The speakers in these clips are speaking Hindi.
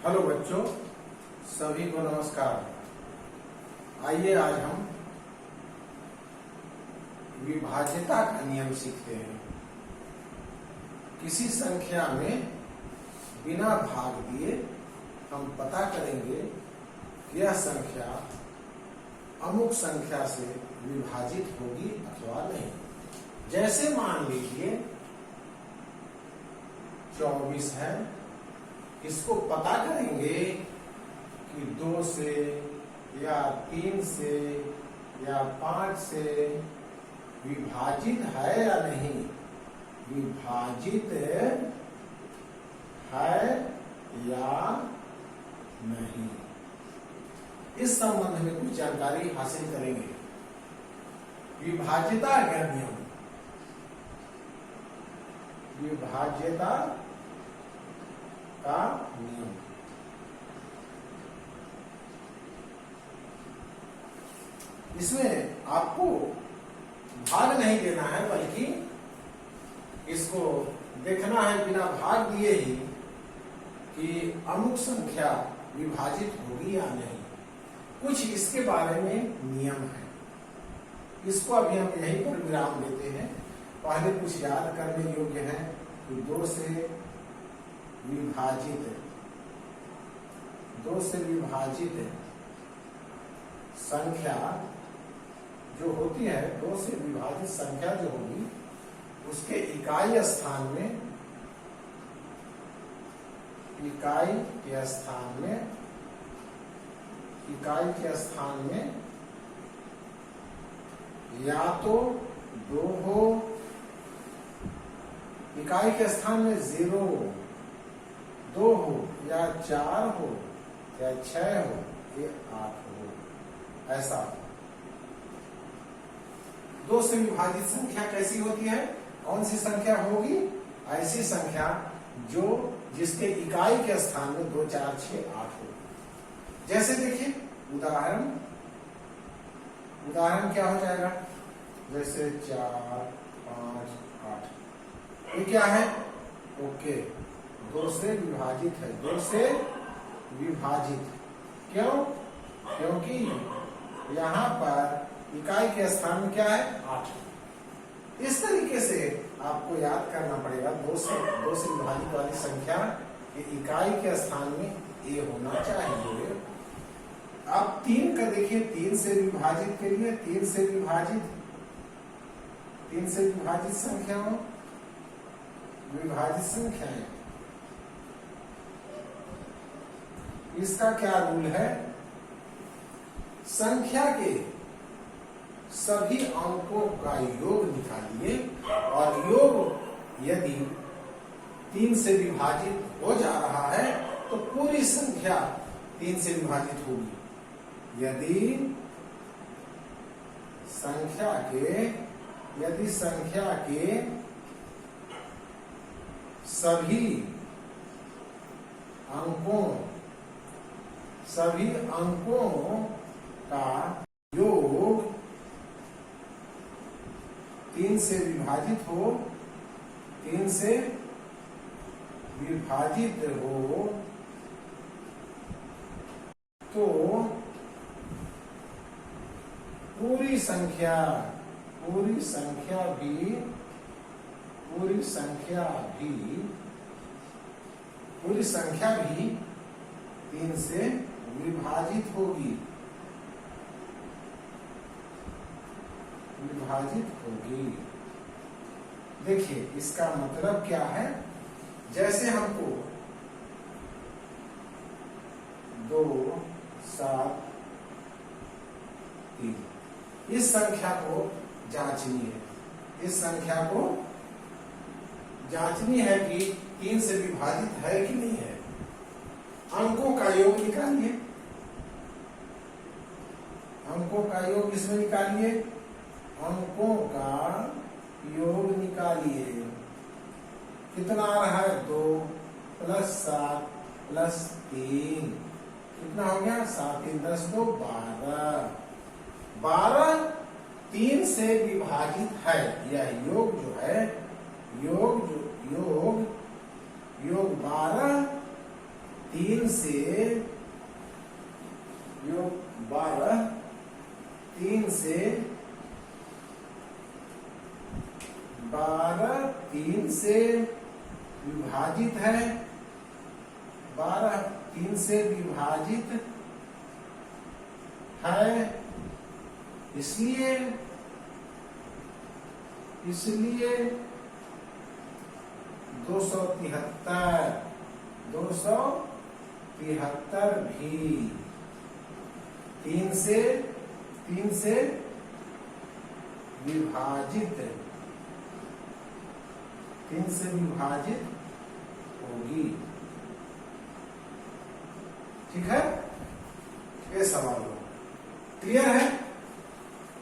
हेलो बच्चों, सभी को नमस्कार। आइए आज हम विभाज्यता का नियम सीखते हैं। किसी संख्या में बिना भाग दिए हम पता करेंगे कि यह संख्या अमुक संख्या से विभाजित होगी अथवा नहीं। जैसे मान लीजिए 24 है, इसको पता करेंगे कि 2 से या 3 से या 5 से विभाजित है या नहीं, विभाजित है या नहीं। इस संबंध में कुछ जानकारी हासिल करेंगे। विभाज्यता का नियम, विभाज्यता का नियम। इसमें आपको भाग नहीं देना है, बल्कि इसको देखना है बिना भाग दिए ही कि अमुक संख्या विभाजित होगी या नहीं। कुछ इसके बारे में नियम है, इसको अभी हम यहीं पर विराम देते हैं। पहले कुछ याद करने योग्य है कि 2 से विभाजित संख्या जो होती है, 2 से विभाजित संख्या जो होगी उसके इकाई स्थान के स्थान में या तो 2 हो, इकाई के स्थान में 0 हो, 2 हो या 4 हो या 6 हो या 8 हो, ऐसा। 2 से विभाजित संख्या कैसी होती है? कौन सी संख्या होगी? ऐसी संख्या जिसके इकाई के स्थान में 2, 4, 6, 8 हो। जैसे देखिए उदाहरण क्या हो जाएगा? जैसे 4, 5, 8, ये क्या है? ओके, 2 से विभाजित है। 2 से विभाजित क्यों? क्योंकि यहाँ पर इकाई के स्थान में क्या है? 8। इस तरीके से आपको याद करना पड़ेगा। 2 से विभाजित वाली संख्या के इकाई के स्थान में ए होना चाहिए। अब 3 का देखिए, 3 से विभाजित के लिए 3 से विभाजित संख्याओं, विभाजित संख्याएं, इसका क्या रूल है? संख्या के सभी अंकों का योग निकालिए और योग यदि 3 से विभाजित हो जा रहा है तो पूरी संख्या 3 से विभाजित होगी। यदि संख्या के सभी अंकों का योग 3 से विभाजित हो, 3 से विभाजित हो तो पूरी संख्या भी 3 से विभाजित होगी। देखिए इसका मतलब क्या है? जैसे हमको 2, 7, 3 इस संख्या को जांचनी है। इस संख्या को जांचनी है कि 3 से विभाजित है कि नहीं है। अंकों का योग निकालिए, अंकों का योग इसमें निकालिए, अंकों का योग निकालिए। कितना आ रहा है? 2 + 7 + 3 कितना हो गया? 7, 3, 10, 2, 12। 12 3 से विभाजित है। यह योग जो है, योग 12 3 से विभाजित है, 12 3 से विभाजित है, इसलिए 273 भी 3 से विभाजित होगी। ठीक है, ये सवाल हो क्लियर है।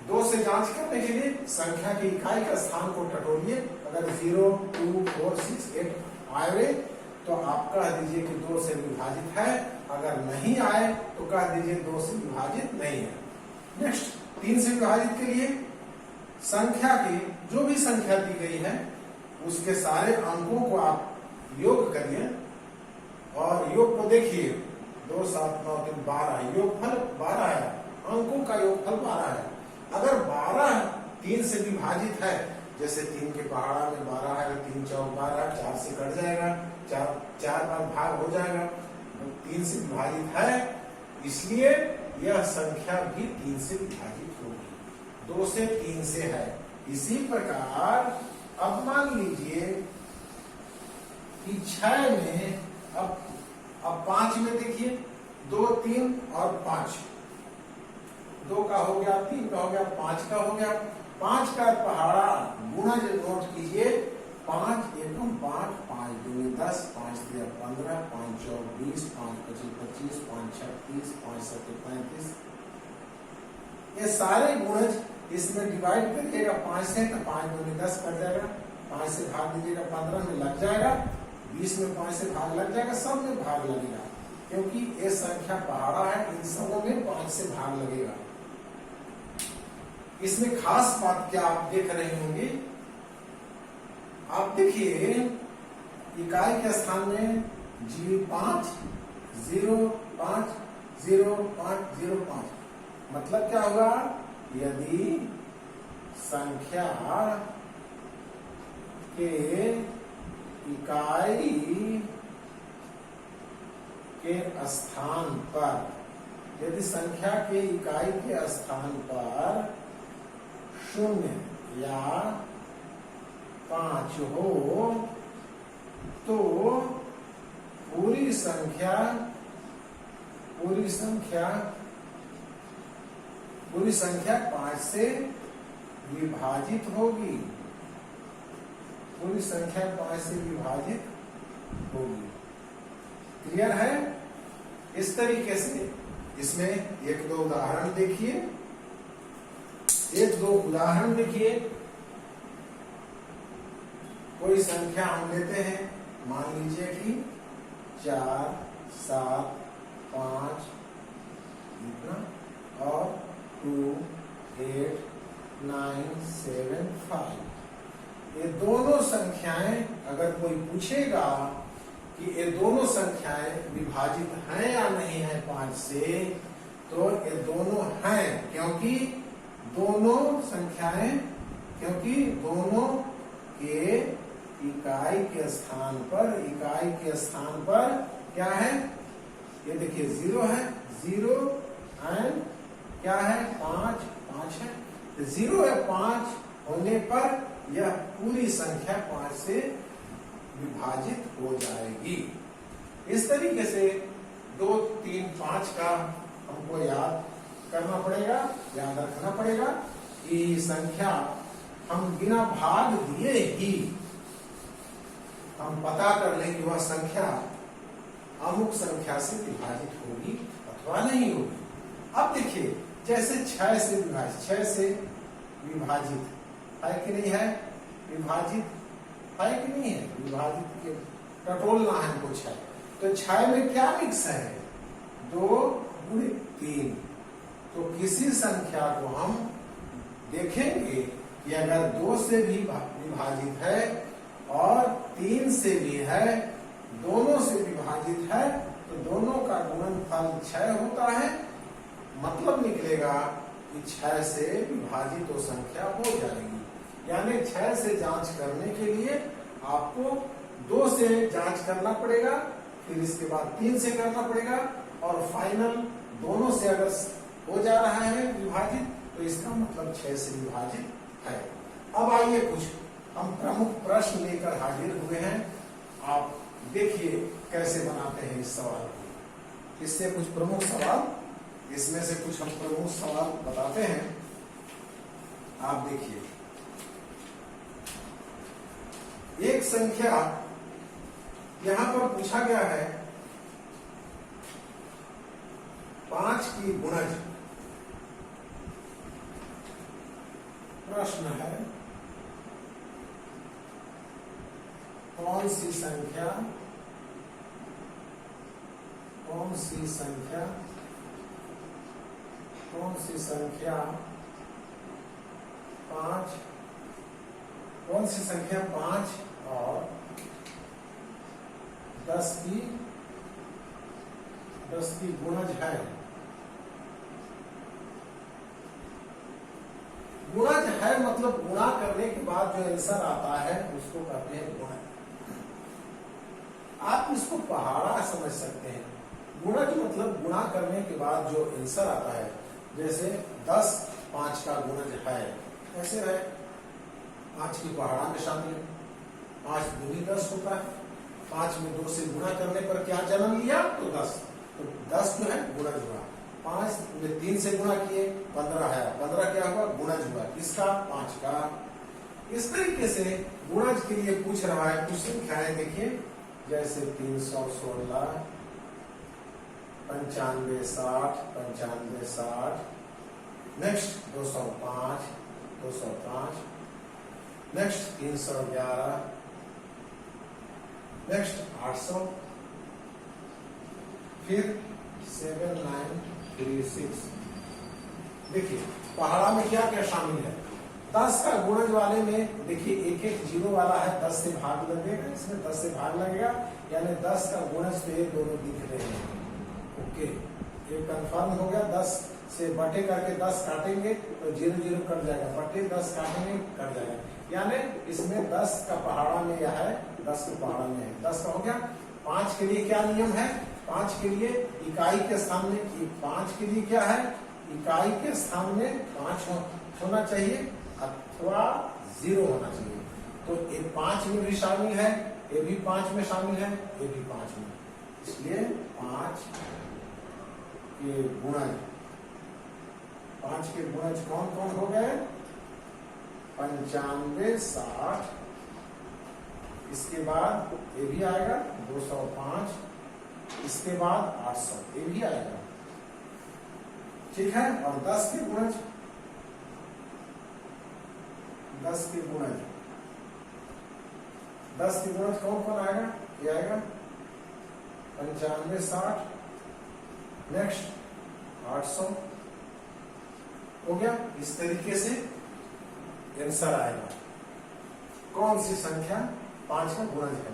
2 से जांच करने के लिए संख्या की इकाई का स्थान को टटोलिए। अगर 0, 2, 4, 6, 8 आए तो आप कह दीजिए कि 2 से विभाजित है, अगर नहीं आए तो कह दीजिए 2 से विभाजित नहीं है। नेक्स्ट 3 से विभाजित के लिए संख्या की जो भी संख्या दी गई है उसके सारे अंकों को आप योग करिए और योग को देखिए। 2, 7, 9, 3, 12 योगफल 12 है, अंकों का योगफल 12 है। अगर 12 3 से विभाजित है, जैसे 3 के पहाड़ा में 12 है, 3 चौक 12, 4 से कट जाएगा, 4 बार भाग हो जाएगा, 3 से विभाजित है, इसलिए यह संख्या भी 3 से विभाजित होगी। 2 से 3 से है। इसी प्रकार अब मान लीजिए कि 6 में अब 5 में देखिए 2, 3 और 5, 2 का हो गया, 3 का हो गया, 5 का हो गया। 5 का पहाड़ा गुणा नोट कीजिए, 5 एकम 5, 5 दूनी 10, 5 3 15, 5 4 20, 5 25 25, 5 6 30, 5 7 35। ये सारे गुणज इसमें डिवाइड करिएगा 5 से तो 5 दूनी 10 कट जाएगा, 5 से भाग दीजिएगा 15 में लग जाएगा, 20 में 5 से भाग लग जाएगा, सब में भाग लगेगा क्योंकि ये संख्या पहाड़ा है, इन सबों में 5 से भाग लगेगा। इसमें खास बात क्या आप देख रहे होंगे, आप देखिए इकाई के स्थान में 5 0 5 0 5 0 5, मतलब क्या होगा, यदि संख्या के इकाई के स्थान पर, यदि संख्या के इकाई के स्थान पर 0 या 5 हो तो पूरी संख्या 5 से विभाजित होगी। पूरी संख्या 5 से विभाजित होगी। क्लियर है। इस तरीके से इसमें 1-2 उदाहरण देखिए, 1-2 उदाहरण देखिए। कोई संख्या हम लेते हैं, मान लीजिए कि 4 7 5 इतना और 2 8 9 7 5। ये दोनों संख्याएं अगर कोई पूछेगा कि ये दोनों संख्याएं विभाजित हैं या नहीं है 5 से, तो ये दोनों हैं, क्योंकि दोनों के इकाई के स्थान पर क्या है, ये देखिए 0 है, 0 एंड क्या है 5 है, 0 या 5 होने पर यह पूरी संख्या 5 से विभाजित हो जाएगी। इस तरीके से 2 3 5 का हमको याद करना पड़ेगा, याद रखना पड़ेगा कि संख्या हम बिना भाग दिए ही हम पता कर लें कि वह संख्या अमुक संख्या से विभाजित होगी अथवा नहीं होगी। अब देखिए जैसे 6 से विभाजित है कि नहीं है, विभाजित है कि नहीं है, विभाजित के टटोलना है हमको 6, तो 6 में क्या मिक्स है, 2 गुणे 3। तो किसी संख्या को हम देखेंगे कि अगर 2 से भी विभाजित है और 3 से भी है, दोनों से विभाजित है, तो दोनों का गुणनफल 6 होता है। मतलब निकलेगा कि 6 से विभाजित वो संख्या हो जाएगी। यानी 6 से जांच करने के लिए आपको 2 से जांच करना पड़ेगा, फिर इसके बाद 3 से करना पड़ेगा, और फाइनल दोनों से अगर हो जा रहा है विभाजित तो इसका मतलब 6 से विभाजित है। अब आइए कुछ हम प्रमुख प्रश्न लेकर हाजिर हुए हैं। आप देखिए कैसे बनाते हैं इस सवाल को। इससे कुछ प्रमुख सवाल, इसमें से कुछ हम प्रमुख सवाल बताते हैं। आप देखिए, एक संख्या यहां पर पूछा गया है 5 की गुणज। प्रश्न है कौन सी संख्या 5 और 10 की गुणज है। गुणज है मतलब गुणा करने के बाद जो आंसर आता है उसको कहते हैं गुणज। आप इसको पहाड़ा समझ सकते हैं। गुणज मतलब गुणा करने के बाद जो आंसर आता है, जैसे 10 5 का गुणज है, ऐसे है 5 की पहाड़ा में शामिल है। 5 दूनी 10 होता है। 5 में 2 से गुणा करने पर क्या जन्म लिया तो 10, तो 10 जो है गुणज हुआ। 5 में 3 से गुणा किए 15 है, 15 क्या हुआ गुणज हुआ, किसका 5 का। इस तरीके से गुणज के लिए पूछ रहा है। कुछ संख्याएं देखिए, जैसे 316, 95 60, नेक्स्ट 205, नेक्स्ट 311, नेक्स्ट 800, फिर 7936। देखिए पहाड़ा में क्या क्या शामिल है। 10 का गुणज वाले में देखिए एक एक जीरो वाला है, 10 से भाग लगेगा, इसमें 10 से भाग लगेगा, यानी 10 का गुणज पे दोनों दिख रहे हैं। ओके, ये कंफर्म हो गया। 10 से बटे करके 10 काटेंगे तो 0 0 कट जाएगा, बटे 10 काटेंगे कट जाएगा, यानी इसमें 10 का पहाड़ा में यह है, 10 के पहाड़ा में है। 10 का हो गया। 5 के लिए क्या नियम है, 5 के लिए इकाई के स्थान में, 5 के लिए क्या है, इकाई के स्थान में 5 होना चाहिए अथवा 0 होना चाहिए। तो ये 5 में भी शामिल है, ये भी 5 में शामिल है, ये भी 5 में, इसलिए 5 के गुणज, 5 के गुणज कौन कौन हो गए, 95 60, इसके बाद ये भी आएगा 205, इसके बाद 800 ये भी आएगा, ठीक है। और 10 के गुणज, 10 के गुणज कौन कौन आएगा, ये आएगा 95 60, नेक्स्ट 800 हो गया। इस तरीके से आंसर आएगा। कौन सी संख्या 5 का गुणज है।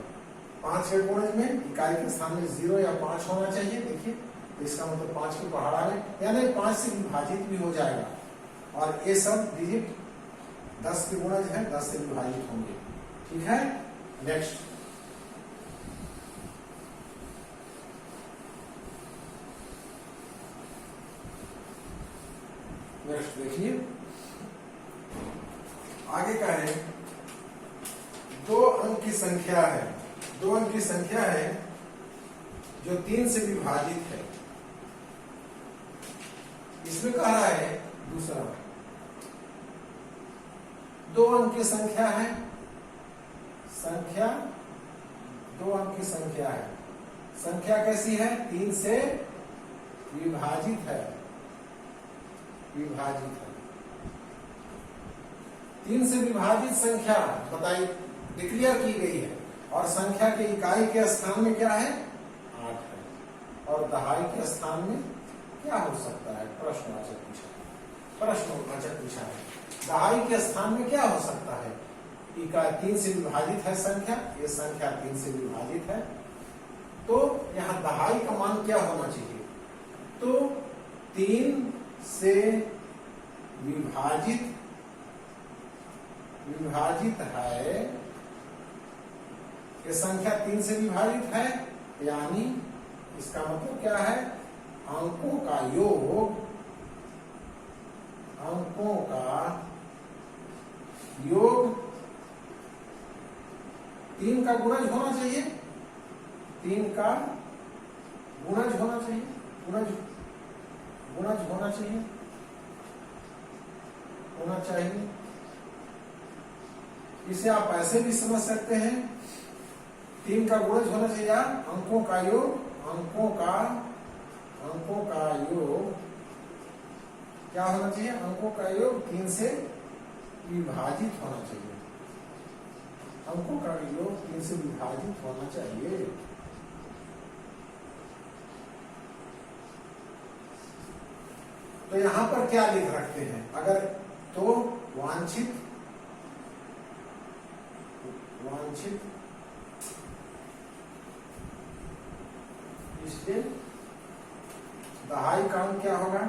5 के गुणज में इकाई के स्थान में 0 या 5 होना चाहिए। देखिए तो इसका मतलब 5 के पहाड़ा में, यानी 5 से विभाजित भी हो जाएगा, और ये सब डिजिट 10 के गुणज है, 10 से विभाजित होंगे, ठीक है। नेक्स्ट देखिए आगे का है, 2 अंक की संख्या है, 2 अंक की संख्या है जो 3 से विभाजित है। इसमें कह रहा है दूसरा, 2 अंक की संख्या है, 2 अंक की संख्या है। संख्या कैसी है, 3 से विभाजित है, 3 से विभाजित संख्या बताई, डिक्लेयर की गई है, और संख्या के इकाई के स्थान में क्या है 8 है, और दहाई के स्थान में क्या हो सकता है, प्रश्नवाचक पूछा है। दहाई के स्थान में क्या हो सकता है, इकाई 3 से विभाजित है संख्या, ये संख्या 3 से विभाजित है, तो यहाँ दहाई का मान क्या होना चाहिए, तो 3 से विभाजित है ये संख्या 3 से विभाजित है, यानी इसका मतलब क्या है, अंकों का योग 3 का गुणज होना चाहिए, 3 का गुणज होना चाहिए, गुणज होना चाहिए। इसे आप ऐसे भी समझ सकते हैं, 3 का गुणज होना चाहिए, अंकों का योग क्या होना चाहिए, अंकों का योग 3 से विभाजित होना चाहिए, अंकों का योग 3 से विभाजित होना चाहिए। तो यहां पर क्या लिख रखते हैं, अगर तो वांछित इसलिए दहाई का अंक क्या होगा,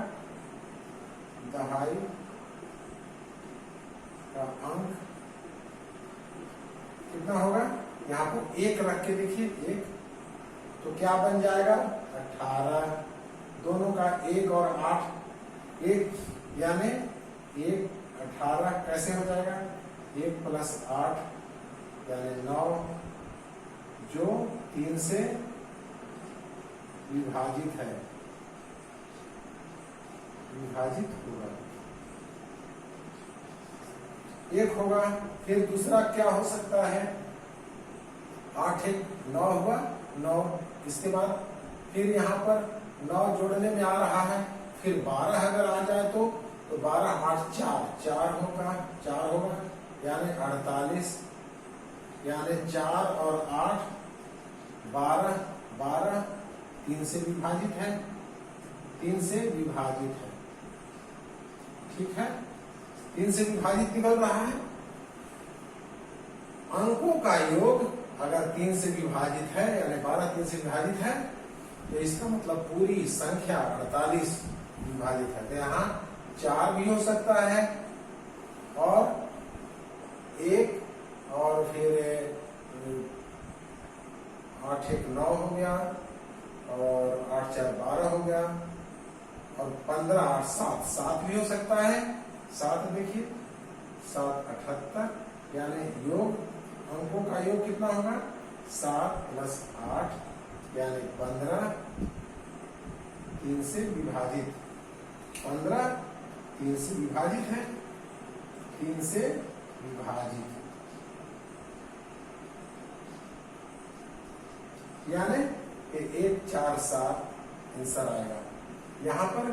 दहाई का अंक कितना होगा, यहाँ पर 1 रख के देखिए, 1 तो क्या बन जाएगा 18, दोनों का 1 और 8, 1 यानी 1 18 कैसे हो जाएगा, 1 + 8 यानी 9, जो 3 से विभाजित है, विभाजित होगा, 1 होगा। फिर दूसरा क्या हो सकता है, 8 1 9 हुआ, 9, इसके बाद फिर यहाँ पर 9 जोड़ने में आ रहा है, फिर 12 अगर आ जाए तो 12 8 4 होगा, यानी 48, यानी 4 और 8 12 3 से विभाजित है, 3 से विभाजित है, ठीक है, 3 से विभाजित निकल रहा है। अंकों का योग अगर 3 से विभाजित है, यानी 12 3 से विभाजित है, तो इसका मतलब पूरी संख्या 48 विभाजित है। तो यहाँ 4 भी हो सकता है, और 1 और फिर 8 1 9 हो गया, और 8 4 12 हो गया, और 15 8 7 भी हो सकता है, 7 देखिए 7 78, यानी योग अंकों का योग कितना होगा, 7 + 8 यानी 15, 3 से विभाजित, 15 3 से विभाजित है, 3 से विभाजित, यानी 1 4 7 आंसर आएगा। यहाँ पर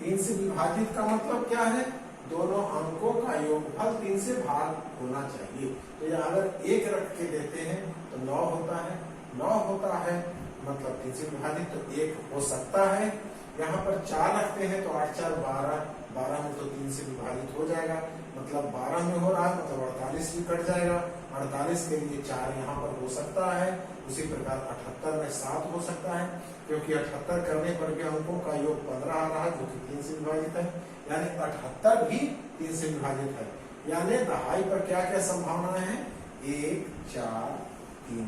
3 से विभाजित का मतलब क्या है, दोनों अंकों का योगफल 3 से भाग होना चाहिए। तो यहाँ अगर 1 रख के देते हैं तो 9 होता है, 9 होता है मतलब 3 से विभाजित, तो 1 हो सकता है। यहाँ पर 4 रखते हैं तो 8 4 12, 12 में तो 3 से विभाजित हो जाएगा, मतलब 12 में हो रहा है, मतलब 48 भी कट जाएगा, 48 के लिए 4 यहाँ पर हो सकता है। उसी प्रकार 78 में 7 हो सकता है, क्योंकि 78 करने पर भी अंकों का योग 15 आ रहा है, जो कि 3 से विभाजित है, यानी 78 भी 3 से विभाजित है। यानी दहाई पर क्या क्या संभावनाएं हैं, 1 4 3,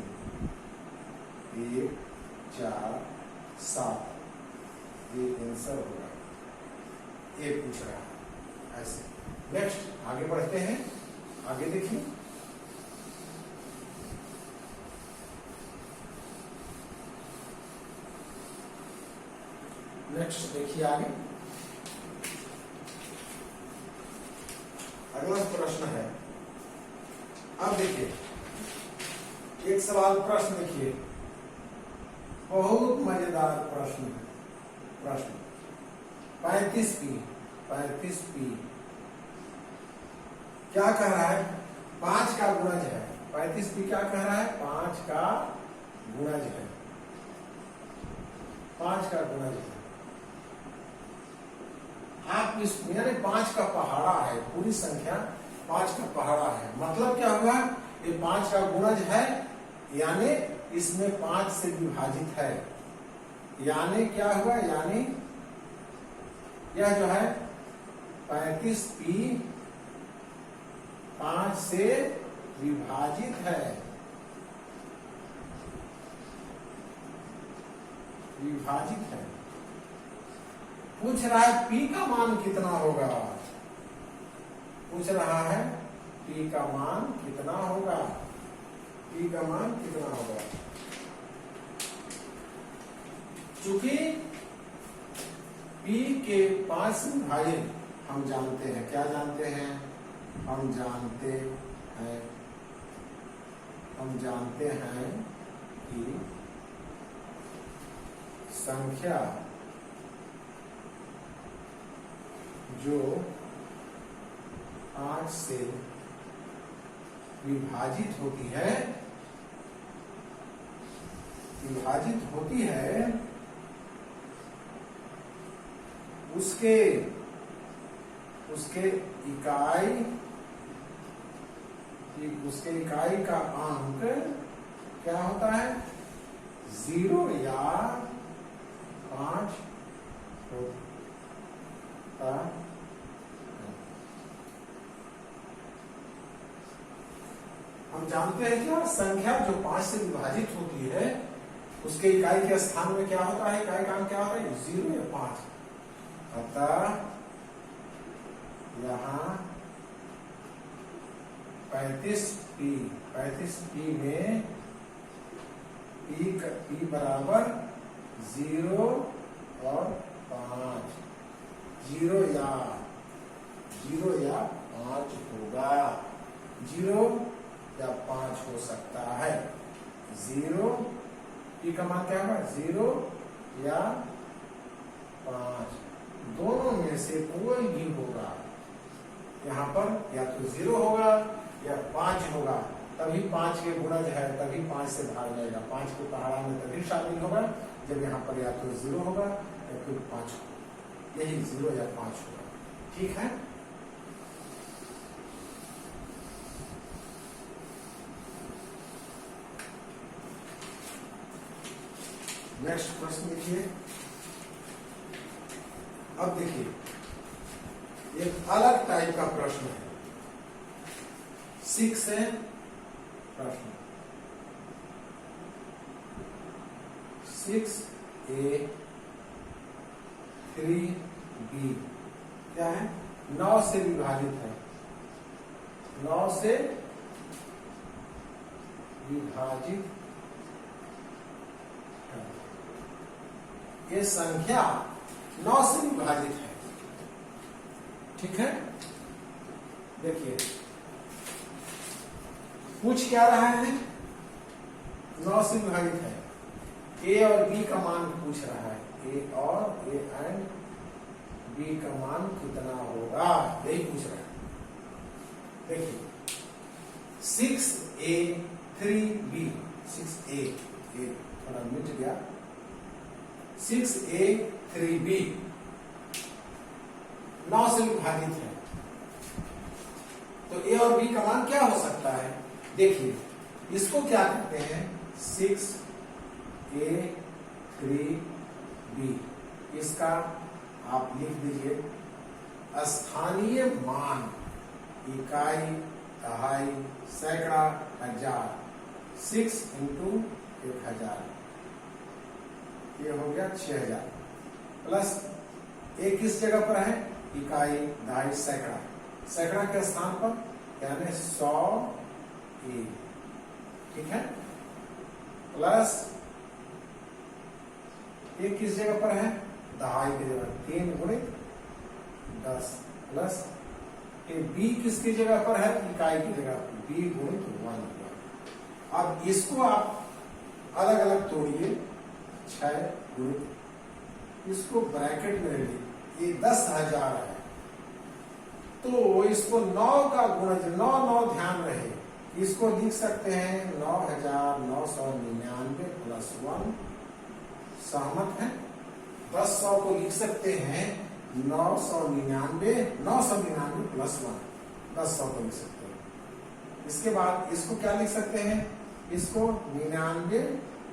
1 4 7, ये आंसर होगा, ये पूछ रहा है ऐसे। नेक्स्ट आगे बढ़ते हैं, आगे देखिए, नेक्स्ट देखिए आगे, अगला प्रश्न है। अब देखिए एक सवाल प्रश्न देखिए, बहुत मजेदार प्रश्न है। प्रश्न 35p क्या कह रहा है, 5 का गुणज है। 35p क्या कह रहा है, 5 का गुणज है, 5 का गुणज है। आप इस यानी 5 का पहाड़ा है, पूरी संख्या 5 का पहाड़ा है, मतलब क्या हुआ, ये 5 का गुणज है, यानी इसमें 5 से विभाजित है, यानी क्या हुआ, यानी यह जो है 35p 5 से विभाजित है, विभाजित है। पूछ रहा है P का मान कितना होगा, पूछ रहा है P का मान कितना होगा, P का मान कितना होगा। चूंकि P के 5 से विभाजित हम जानते हैं, क्या जानते हैं, हम जानते हैं कि संख्या जो 5 से विभाजित होती है उसके इकाई का अंक क्या होता है, 0 या 5 होता है। हम जानते हैं क्या, संख्या जो 5 से विभाजित होती है उसके इकाई के स्थान में क्या होता है, इकाई का अंक क्या होता है, 0 या 5। अतः यहाँ 35P में P बराबर 0 और 5, 0 या 5 होगा, 0 या 5 हो सकता है। 0 P का मान क्या होगा, 0 या 5, दोनों में से कोई भी होगा। यहाँ पर या तो 0 होगा या 5 होगा, तभी 5 के गुणज है, तभी 5 से भाग जाएगा। 5 के पहाड़ा में तभी शामिल होगा जब यहाँ पर या तो 0 होगा या फिर 5 होगा, यही 0 या 5 होगा। ठीक है, नेक्स्ट प्रश्न देखिए। अब देखिए एक अलग टाइप का प्रश्न है, 6 है प्रश्न, 6A 3B क्या है, 9 से विभाजित है, 9 से विभाजित है। ये संख्या 9 से विभाजित है। ठीक है, देखिए पूछ क्या रहा है, 9 से विभाजित है, A और B का मान पूछ रहा है, A एंड B का मान कितना होगा, यही पूछ रहा है। देखिए 6A 3B, 6A थोड़ा मिट गया, 6A 3B 9 से विभाजित है, तो A और B का मान क्या हो सकता है। देखिए इसको क्या कहते हैं, 6A 3B, इसका आप लिख दीजिए स्थानीय मान, इकाई, दहाई, सैकड़ा, हजार, 6 इंटू 1000, ये हो गया 6000, प्लस A किस जगह पर है, इकाई, दहाई, सैकड़ा, सैकड़ा के स्थान पर यानी 100A, ठीक है, प्लस A किस जगह पर है, दहाई की जगह 3 गुणित 10, प्लस B किसकी जगह पर है, इकाई की जगह B गुणित 1। अब इसको आप अलग अलग तोड़िए, 6 गुणित, इसको ब्रैकेट में रखिए, ये 10,000 है, तो इसको 9 का गुणज 9 ध्यान रहे, इसको लिख सकते हैं 9,999 प्लस 1, सहमत है। 10,100 को लिख सकते हैं 999 प्लस 1, 10,100 को लिख सकते हैं। इसके बाद इसको क्या लिख सकते हैं, इसको 99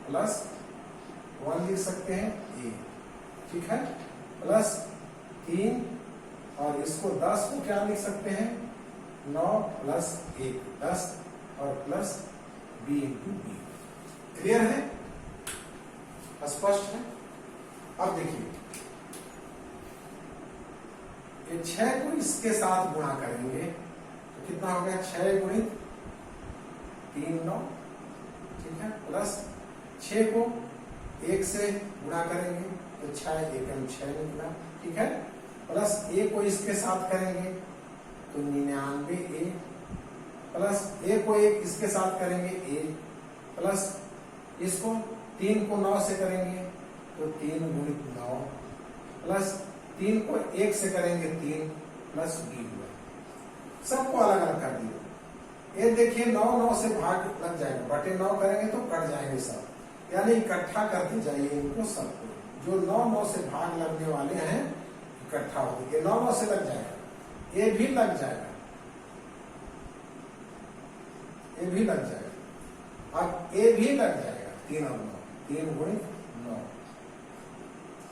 प्लस 1 लिख सकते हैं A, ठीक है, प्लस 3, और इसको 10 को क्या लिख सकते हैं, 9 प्लस 1 10, और plus B into B। Clear है, स्पष्ट है। अब देखिए, ये 6 को इसके साथ गुणा करेंगे तो कितना हो गया, 6 गुणित 3 9, ठीक है, प्लस 6 को 1 से गुणा करेंगे तो 6 एकम 6 निकला, ठीक है, प्लस a को इसके साथ करेंगे तो 99a, प्लस a को 1 इसके साथ करेंगे a, प्लस इसको 3 को 9 से करेंगे तो 3 गुणित 9, प्लस 3 को 1 से करेंगे 3, प्लस b हुआ। सबको अलग अलग कर दिया। ये देखिए 9 9 से भाग लग जाएगा, बटे 9 करेंगे तो कट जाएंगे सब, यानी इकट्ठा करते जाइए इनको सबको। जो 9 9 से भाग लगने वाले हैं इकट्ठा होंगे, 9 9 से लग जाएगा, ये भी लग जाएगा, ये भी लग जाएगा, अब ये भी लग जाएगा, 3 और 9, 3 गुणित 9,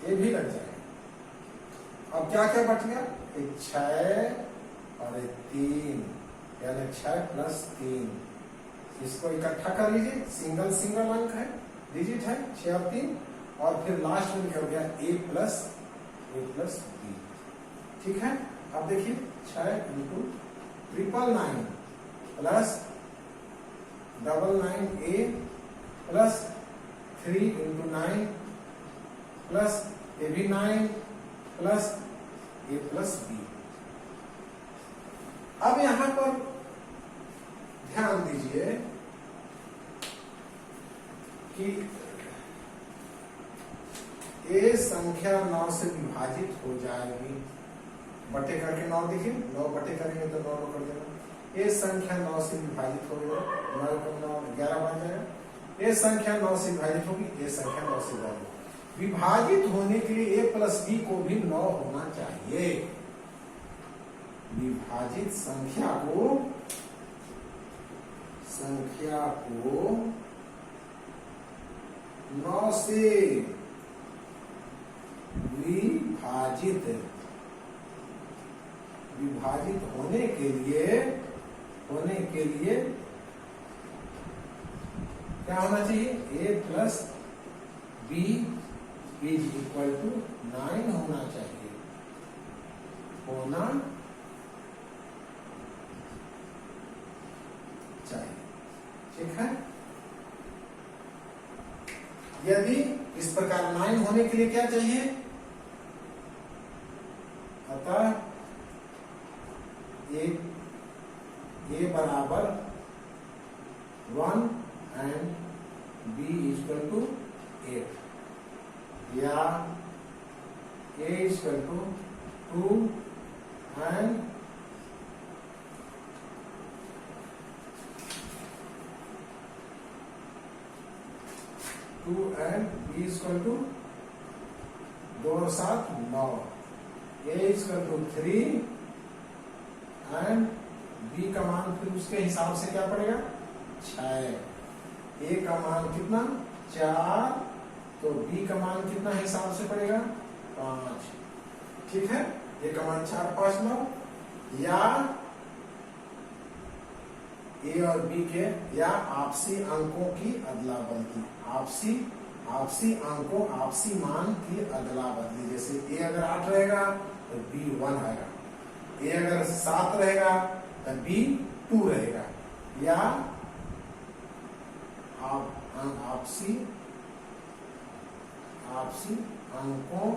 ये भी लग जाएगा। अब क्या क्या बच गया, 6 और 3, यानी 6 प्लस 3, इसको इकट्ठा कर लीजिए, सिंगल सिंगल अंक है, डिजिट है 6 और 3, और फिर लास्ट में निकल गया a प्लस b, ठीक है। अब देखिए 6 into 999 plus 99a plus 3 into 9 plus ये भी 9 प्लस a प्लस b। अब यहां पर ध्यान दीजिए कि a संख्या 9 से विभाजित हो जाएगी, बटे करके 9, देखिए 9 बटे करेंगे तो 9 कर देगा, a संख्या 9 से विभाजित हो गया, 9 को 9 11 बन जाएगा। a संख्या 9 से विभाजित होगी, a संख्या 9 से विभाजित होने के लिए a प्लस b को भी 9 होना चाहिए। विभाजित संख्या को 9 से विभाजित होने के लिए क्या होना चाहिए, a plus b is equal to 9 होना चाहिए, ठीक है। यदि इस प्रकार 9 होने के लिए क्या चाहिए, अतः a बराबर 1 एंड b इक्वल टू 8, या a equal to 2 and b equal to 2 और 7 9, a equal to 3 and b का मान फिर उसके हिसाब से क्या पड़ेगा 6, a का मान कितना 4, तो b का मान कितना हिसाब से पड़ेगा 5, ठीक है। a का मान 4 5 9, या a और b के या आपसी अंकों की अदला बदली, आपसी अंकों आपसी मान की अदला बदली। जैसे a अगर 8 रहेगा तो b 1 आएगा, a अगर 7 रहेगा तो b 2 रहेगा, या आपसी अंकों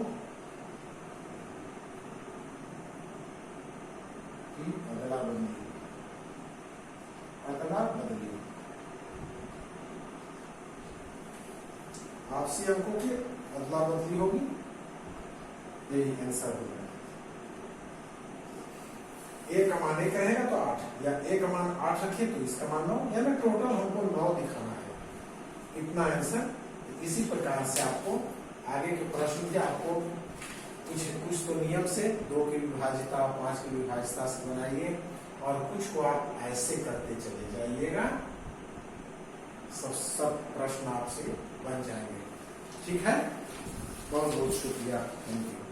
की अदला बदली आपसी अंकों की अदला बदली होगी, यही आंसर होगा। a का मान 1 रहेगा तो 8, या a का मान 8 रखिए तो इसका मान 9, यानी टोटल हमको 9 दिखाना है, इतना आंसर। इसी प्रकार से आपको आगे के प्रश्न के आपको कुछ तो नियम से 2 की विभाजिता 5 की विभाजिता से बनाइए, और कुछ को आप ऐसे करते चले जाइएगा, सब प्रश्न आपसे बन जाएंगे, ठीक है। बहुत बहुत शुक्रिया, थैंक यू।